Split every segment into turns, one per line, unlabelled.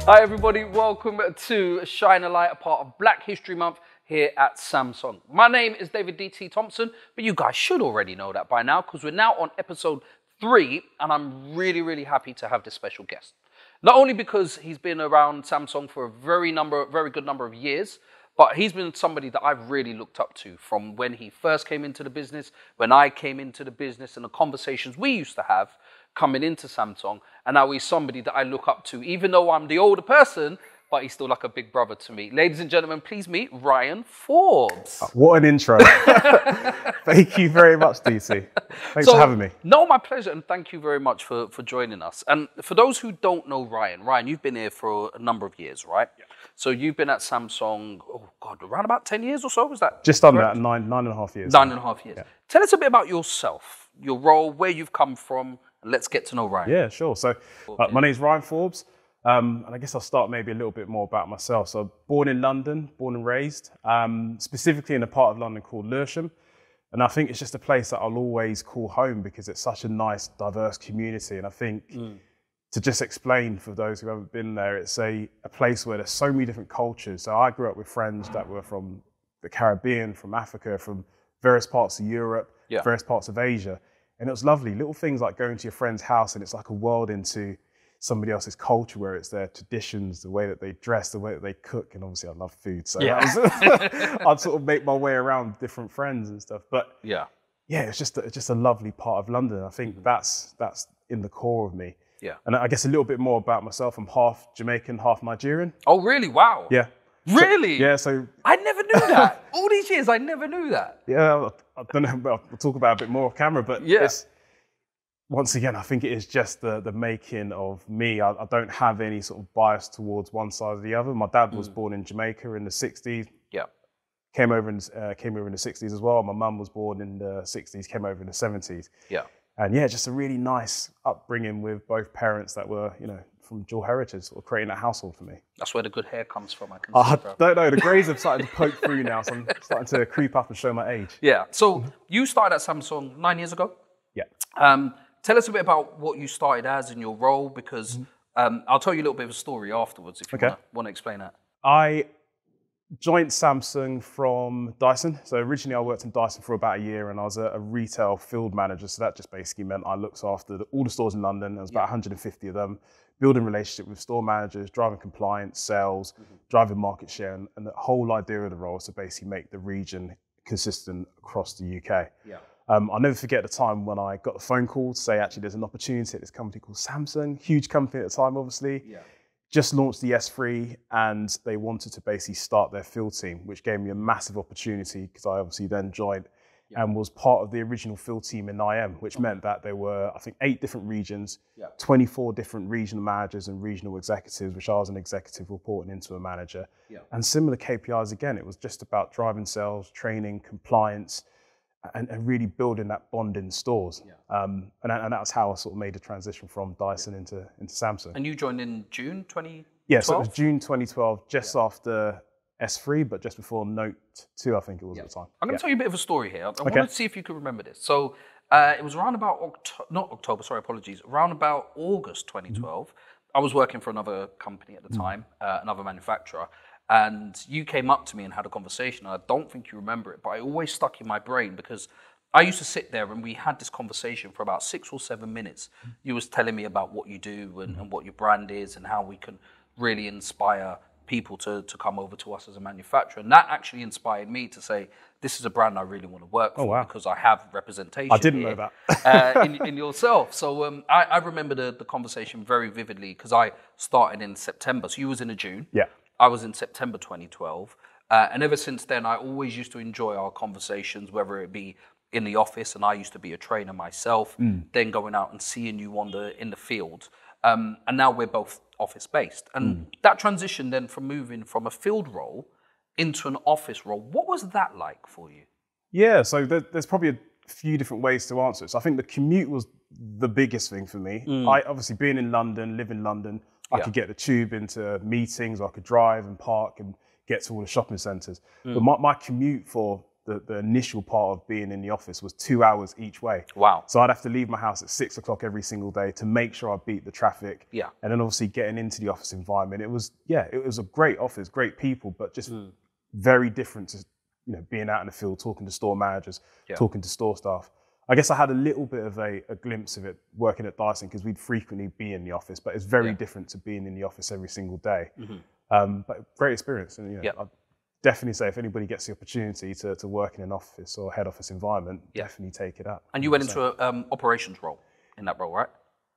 Hi everybody, welcome to Shine a Light, a part of Black History Month here at Samsung. My name is David DT Thompson, but you guys should already know that by now because we're now on episode 3 and I'm really happy to have this special guest. Not only because he's been around Samsung for a very good number of years, but he's been somebody that I've really looked up to from when he first came into the business, when I came into the business, and the conversations we used to have coming into Samsung. And now he's somebody that I look up to, even though I'm the older person, but he's still like a big brother to me. Ladies and gentlemen, please meet Ryan Forbes.
What an intro. Thank you very much, DC. Thanks for having me.
No, my pleasure, and thank you very much for joining us. And for those who don't know Ryan, you've been here for a number of years, right? Yeah. So you've been at Samsung, oh God, around about 10 years or so, was that?
Just under that, nine and a half years.
9.5 years.
Yeah.
Tell us a bit about yourself, your role, where you've come from, and let's get to know Ryan.
Yeah, sure. So my name is Ryan Forbes. And I guess I'll start maybe a little bit more about myself. So born in London, born and raised, specifically in a part of London called Lewisham. And I think it's just a place that I'll always call home because it's such a nice, diverse community. And I think to just explain for those who haven't been there, it's a place where there's so many different cultures. So I grew up with friends that were from the Caribbean, from Africa, from various parts of Europe, various parts of Asia. And it was lovely. Little things like going to your friend's house and it's like a world into somebody else's culture where it's their traditions, the way that they dress, the way that they cook, and obviously I love food, so I'd sort of make my way around different friends and stuff. But it's just a lovely part of London. I think that's in the core of me. Yeah. And I guess a little bit more about myself. I'm half Jamaican, half Nigerian.
Oh, really? Wow.
Yeah.
Really?
So
I never knew that. All these years, I never knew that.
Yeah, I don't know. I'll talk about it a bit more off camera, but once again, I think it is just the making of me. I don't have any sort of bias towards one side or the other. My dad was born in Jamaica in the 60s. Yeah. Came over in the 60s as well. My mum was born in the 60s, came over in the 70s. Yeah. And just a really nice upbringing with both parents that were, from dual heritage, sort of creating that household for me.
That's where the good hair comes from, I can see.
I don't know. The greys have started to poke through now, so I'm starting to creep up and show my age.
Yeah. So you started at Samsung 9 years ago? Yeah. Tell us a bit about what you started as in your role, because I'll tell you a little bit of a story afterwards if you want to explain that.
I joined Samsung from Dyson. So originally I worked in Dyson for about a year and I was a retail field manager. So that just basically meant I looked after all the stores in London. There was about 150 of them, building relationship with store managers, driving compliance, sales, driving market share. And the whole idea of the role is to basically make the region consistent across the UK. Yeah. I'll never forget the time when I got the phone call to say, actually, there's an opportunity at this company called Samsung, huge company at the time, obviously. Yeah. Just launched the S3 and they wanted to basically start their field team, which gave me a massive opportunity because I obviously then joined and was part of the original field team in IM, which meant that there were, I think, 8 different regions, 24 different regional managers and regional executives, which I was an executive reporting into a manager. Yeah. And similar KPIs again, it was just about driving sales, training, compliance, and really building that bond in stores. Yeah. And that's how I sort of made the transition from Dyson into Samsung.
And you joined in June 2012?
Yeah, so it was June 2012, just after S3, but just before Note 2, I think it was at the time.
I'm going to tell you a bit of a story here. I want to see if you can remember this. So it was around about, around about August 2012. I was working for another company at the time, another manufacturer. And you came up to me and had a conversation. I don't think you remember it, but it always stuck in my brain because I used to sit there and we had this conversation for about 6 or 7 minutes. You was telling me about what you do and what your brand is and how we can really inspire people to come over to us as a manufacturer. And that actually inspired me to say, this is a brand I really want to work for because I have representation.
I didn't know that.
in yourself. So I remember the conversation very vividly because I started in September. So you was in June. Yeah. I was in September 2012. And ever since then, I always used to enjoy our conversations, whether it be in the office, and I used to be a trainer myself, then going out and seeing you in the field. And now we're both office-based. And that transition then from moving from a field role into an office role, what was that like for you? Yeah,
so there's probably a few different ways to answer it. So I think the commute was the biggest thing for me. I obviously being in London, live in London, I could get the tube into meetings, or I could drive and park and get to all the shopping centres. But my commute for the initial part of being in the office was 2 hours each way.
Wow.
So I'd have to leave my house at 6 o'clock every single day to make sure I beat the traffic.
Yeah.
And then obviously getting into the office environment, it was a great office, great people, but just very different to, being out in the field, talking to store managers, talking to store staff. I guess I had a little bit of a glimpse of it working at Dyson because we'd frequently be in the office, but it's very different to being in the office every single day. But great experience. And I'd definitely say if anybody gets the opportunity to work in an office or head office environment, definitely take it up.
And you went into an operations role in that role, right?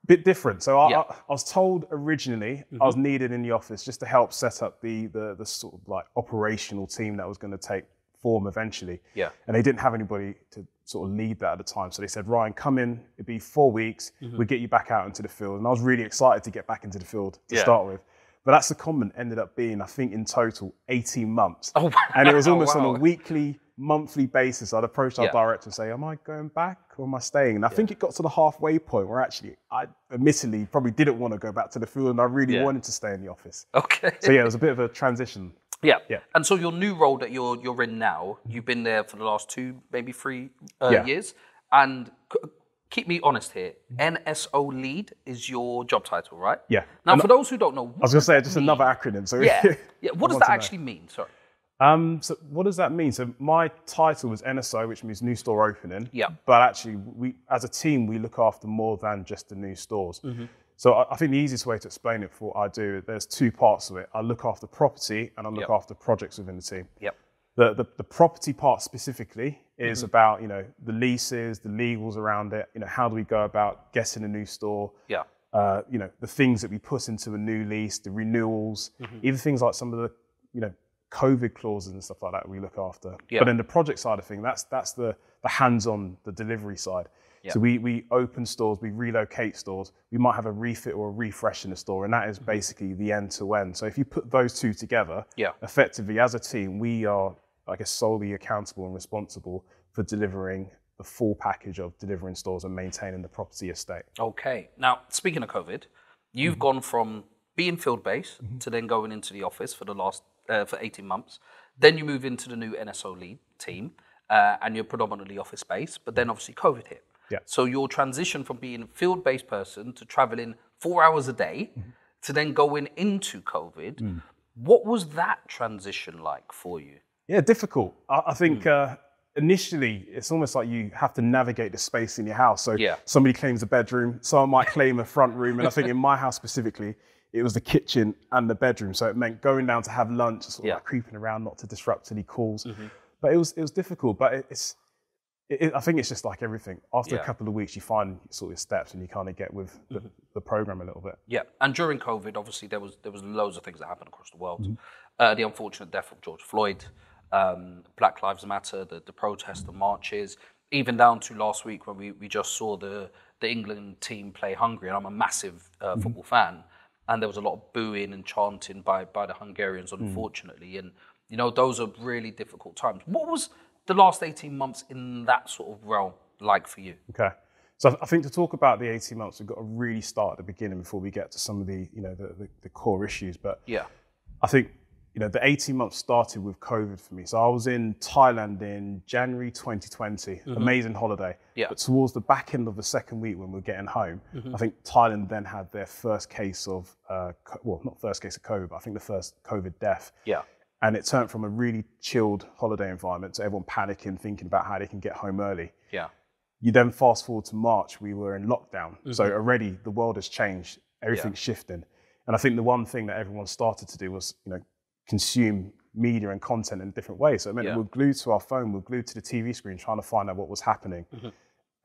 Bit different. So I was told originally I was needed in the office just to help set up the sort of like operational team that was going to take form eventually. Yeah. And they didn't have anybody to sort of lead that at the time. So they said, Ryan, come in, it'd be 4 weeks, we'll get you back out into the field. And I was really excited to get back into the field to start with. But that secondment ended up being, I think in total, 18 months. Oh, wow. And it was almost on a weekly, monthly basis. I'd approach our director and say, am I going back or am I staying? And I think it got to the halfway point where actually I admittedly probably didn't want to go back to the field and I really wanted to stay in the office. Okay. So it was a bit of a transition. Yeah.
And so your new role that you're in now, you've been there for the last 2, maybe 3 years. And keep me honest here, NSO Lead is your job title, right?
Yeah.
Now, for those who don't know,
I was going to say just another acronym. So
what does that actually mean? Sorry.
So what does that mean? So my title was NSO, which means new store opening.
Yeah.
But actually, we as a team, we look after more than just the new stores. So I think the easiest way to explain it for what I do, there's 2 parts of it. I look after property and I look after projects within the team.
Yep.
The property part specifically is about, the leases, the legals around it, how do we go about getting a new store? Yeah. The things that we put into a new lease, the renewals, even things like some of the, COVID clauses and stuff like that we look after. Yeah. But then the project side of things, that's the hands-on, the delivery side. Yeah. So we open stores, we relocate stores, we might have a refit or a refresh in a store, and that is basically the end-to-end. So if you put those 2 together, effectively as a team, we are, I guess, solely accountable and responsible for delivering the full package of delivering stores and maintaining the property estate.
Okay. Now, speaking of COVID, you've gone from being field-based to then going into the office for the last for 18 months. Then you move into the new NSO Lead team, and you're predominantly office-based, but then obviously COVID hit. Yeah. So your transition from being a field-based person to traveling 4 hours a day to then going into COVID, what was that transition like for you?
Yeah, difficult. I think initially it's almost like you have to navigate the space in your house. So somebody claims a bedroom, someone might claim a front room. And I think in my house specifically, it was the kitchen and the bedroom. So it meant going down to have lunch, sort of like creeping around, not to disrupt any calls. But it was difficult. But I think it's just like everything. After a couple of weeks, you find sort of your steps and you kind of get with the program a little bit.
Yeah, and during COVID, obviously there was loads of things that happened across the world. The unfortunate death of George Floyd, Black Lives Matter, the protests, the marches, even down to last week when we just saw the England team play Hungary, and I'm a massive football fan, and there was a lot of booing and chanting by the Hungarians, unfortunately, and those are really difficult times. What was the last 18 months in that sort of realm like for you?
Okay. So I think to talk about the 18 months, we've got to really start at the beginning before we get to some of the, the core issues. But I think, the 18 months started with COVID for me. So I was in Thailand in January 2020, amazing holiday. Yeah. But towards the back end of the second week when we were getting home, I think Thailand then had their first case of, not first case of COVID, but I think the first COVID death. Yeah. And it turned from a really chilled holiday environment to everyone panicking, thinking about how they can get home early. Yeah. You then fast forward to March, we were in lockdown. So already the world has changed, everything's shifting. And I think the one thing that everyone started to do was, consume media and content in different ways. So it meant we're glued to our phone, we're glued to the TV screen trying to find out what was happening.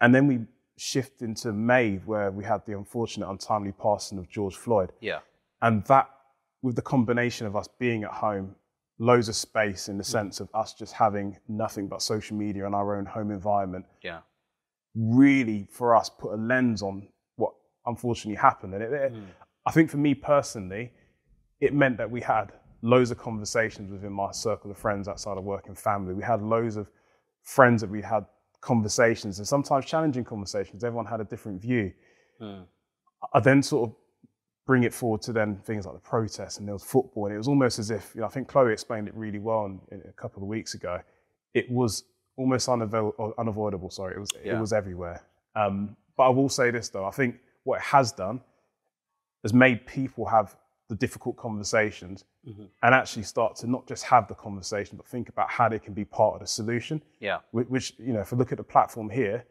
And then we shift into May where we had the unfortunate untimely passing of George Floyd. Yeah. And that, with the combination of us being at home, loads of space in the sense of us just having nothing but social media in our own home environment, really for us put a lens on what unfortunately happened. And I think for me personally, it meant that we had loads of conversations within my circle of friends outside of work and family. We had loads of friends that we had conversations and sometimes challenging conversations. Everyone had a different view. I then sort of bring it forward to then things like the protests and there was football. And it was almost as if, I think Chloe explained it really well a couple of weeks ago. It was almost unavoidable. Sorry, it was everywhere. But I will say this though, I think what it has done has made people have the difficult conversations and actually start to not just have the conversation, but think about how they can be part of the solution.
Yeah.
Which, if we look at the platform here,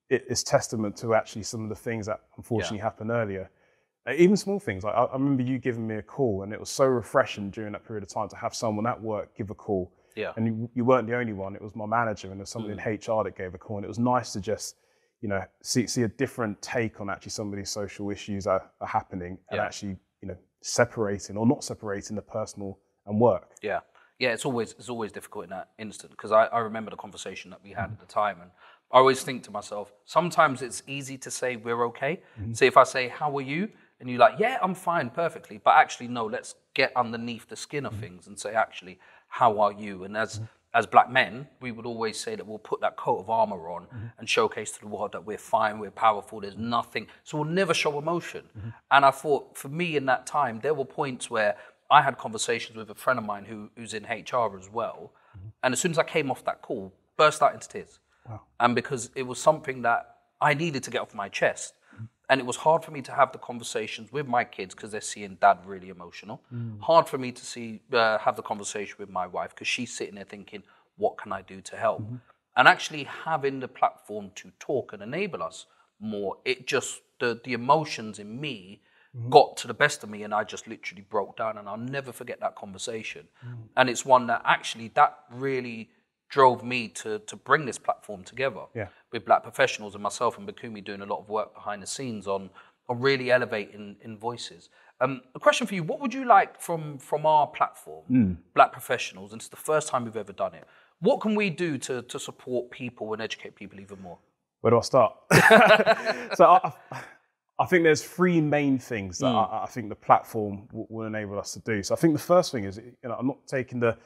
it's testament to actually some of the things that unfortunately happened earlier. Even small things. Like I remember you giving me a call, and it was so refreshing during that period of time to have someone at work give a call.
Yeah.
And you weren't the only one. It was my manager, and there was someone in HR that gave a call, and it was nice to just, see a different take on actually some of these social issues are happening, and actually, separating or not separating the personal and work.
Yeah. Yeah, it's always difficult in that instant, because I remember the conversation that we had at the time, and I always think to myself, sometimes it's easy to say we're okay. So if I say, how are you? And you're like, yeah, I'm fine, perfectly. But actually, no, let's get underneath the skin of things and say, actually, how are you? And as black men, we would always say that we'll put that coat of armor on and showcase to the world that we're fine, we're powerful, there's nothing. So we'll never show emotion. And I thought, for me in that time, there were points where I had conversations with a friend of mine who's in HR as well. And as soon as I came off that call, burst out into tears. Wow. And because it was something that I needed to get off my chest. And it was hard for me to have the conversations with my kids because they're seeing dad really emotional. Hard for me to have the conversation with my wife because she's sitting there thinking, what can I do to help? And actually having the platform to talk and enable us more, it just, the emotions in me got to the best of me, and I just literally broke down, and I'll never forget that conversation. And it's one that actually, that really drove me to bring this platform together with Black Professionals and myself and Bakumi doing a lot of work behind the scenes on really elevating in voices. A question for you, what would you like from our platform, Black Professionals, and it's the first time we've ever done it, what can we do to support people and educate people even more?
Where do I start? So I think there's three main things that I think the platform will enable us to do. So I think the first thing is, I'm not taking the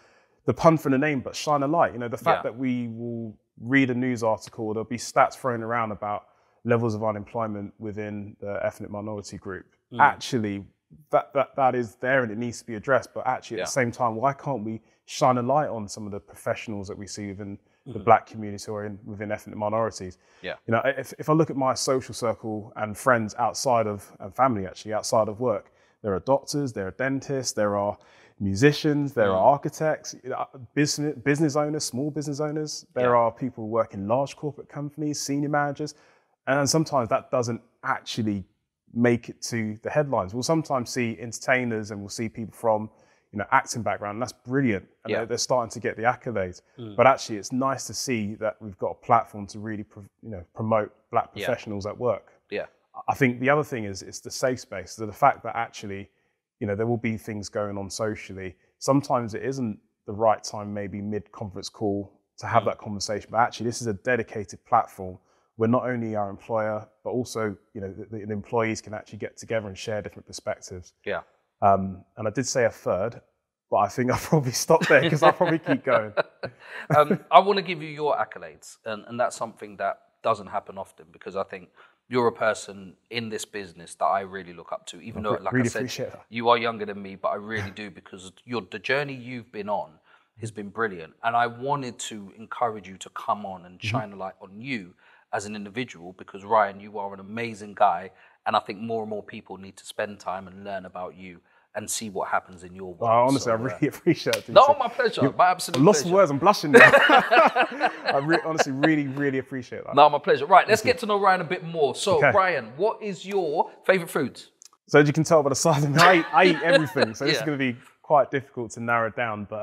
pun from the name, but shine a light. The fact that we will read a news article, there'll be stats thrown around about levels of unemployment within the ethnic minority group. Actually, that is there and it needs to be addressed. But actually, at the same time, why can't we shine a light on some of the professionals that we see within the black community or within ethnic minorities?
Yeah.
If I look at my social circle and friends outside of, and family actually, outside of work, there are doctors, there are dentists, there are musicians, there are architects, business owners, small business owners. There are people who work in large corporate companies, senior managers. And sometimes that doesn't actually make it to the headlines. We'll sometimes see entertainers and we'll see people from acting background. And that's brilliant. And they're starting to get the accolades. But actually, it's nice to see that we've got a platform to really promote black professionals at work. Yeah. I think the other thing is it's the safe space. So the fact that actually, there will be things going on socially. Sometimes it isn't the right time, maybe mid-conference call, to have that conversation. But actually, this is a dedicated platform where not only our employer, but also, the employees can actually get together and share different perspectives. Yeah. And I did say a third, but I think I'll probably stop there because I'll probably keep going.
I want to give you your accolades, and that's something that doesn't happen often because I think you're a person in this business that I really look up to, even though, like really I said, you are younger than me, but I really do because the journey you've been on has been brilliant. And I wanted to encourage you to come on and shine a light on you as an individual because, Ryan, you are an amazing guy. And I think more and more people need to spend time and learn about you and see what happens in your world.
Oh, honestly, I really appreciate it.
No, my pleasure. My absolute pleasure.
Lost words. I'm blushing now. I honestly really, really appreciate that.
No, my pleasure. Right, let's get to know Ryan a bit more. So, Ryan, what is your favourite foods?
So as you can tell by the size of me, I eat everything. So this is going to be quite difficult to narrow down. But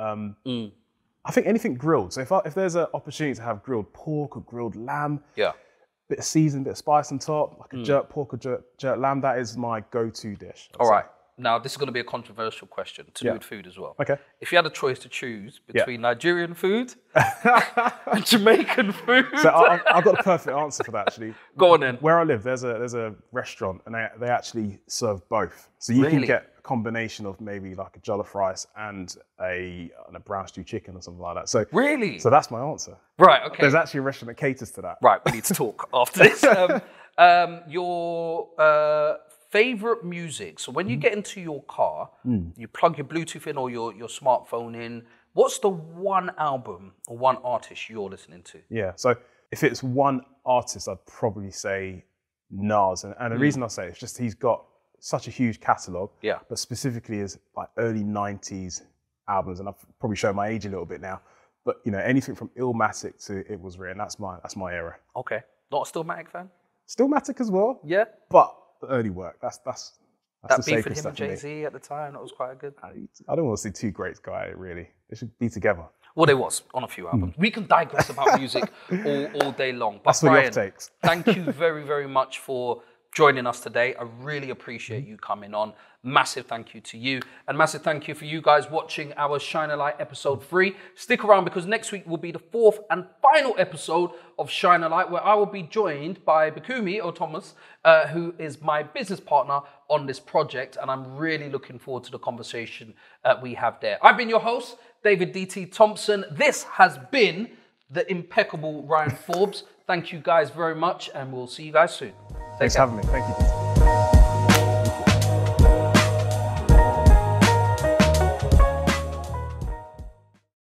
I think anything grilled. So if there's an opportunity to have grilled pork or grilled lamb, bit of season, bit of spice on top, like a jerk pork or jerk lamb, that is my go-to dish.
All right. Now, this is going to be a controversial question to do with food as well. Okay. If you had a choice to choose between Nigerian food and Jamaican food.
So I've got a perfect answer for that, actually.
Go on then.
Where I live, there's a restaurant and they actually serve both. So you can get a combination of maybe like a jollof rice and a brown stew chicken or something like that. So
really?
So that's my answer.
Right, okay.
There's actually a restaurant that caters to that.
Right, we need to talk after this. Your favorite music. So when you get into your car, you plug your Bluetooth in or your smartphone in. What's the one album or one artist you're listening to?
Yeah, so if it's one artist, I'd probably say Nas. And the reason I say it's just he's got such a huge catalogue, but specifically his like early 90s albums, and I've probably shown my age a little bit now, but you know, anything from Illmatic to It Was Written, that's my era.
Okay. Not a Stillmatic fan?
Stillmatic as well.
Yeah.
But the early work, that's
that
the
beef with
safest
him and
stuff for me.
Jay-Z at the time, that was quite good.
I don't want to see two greats guy, really. They should be together.
Well, there was on a few albums. We can digress about music all day long. But
That's what
Ryan,
the off takes.
Thank you very, very much for joining us today. I really appreciate you coming on. Massive thank you to you. And massive thank you for you guys watching our Shine a Light episode 3. Stick around because next week will be the 4th and final episode of Shine a Light, where I will be joined by Bakumi or Thomas, who is my business partner on this project. And I'm really looking forward to the conversation we have there. I've been your host, David DT Thompson. This has been the impeccable Ryan Forbes. Thank you guys very much, and we'll see you guys soon.
Thanks for having me. Thank you.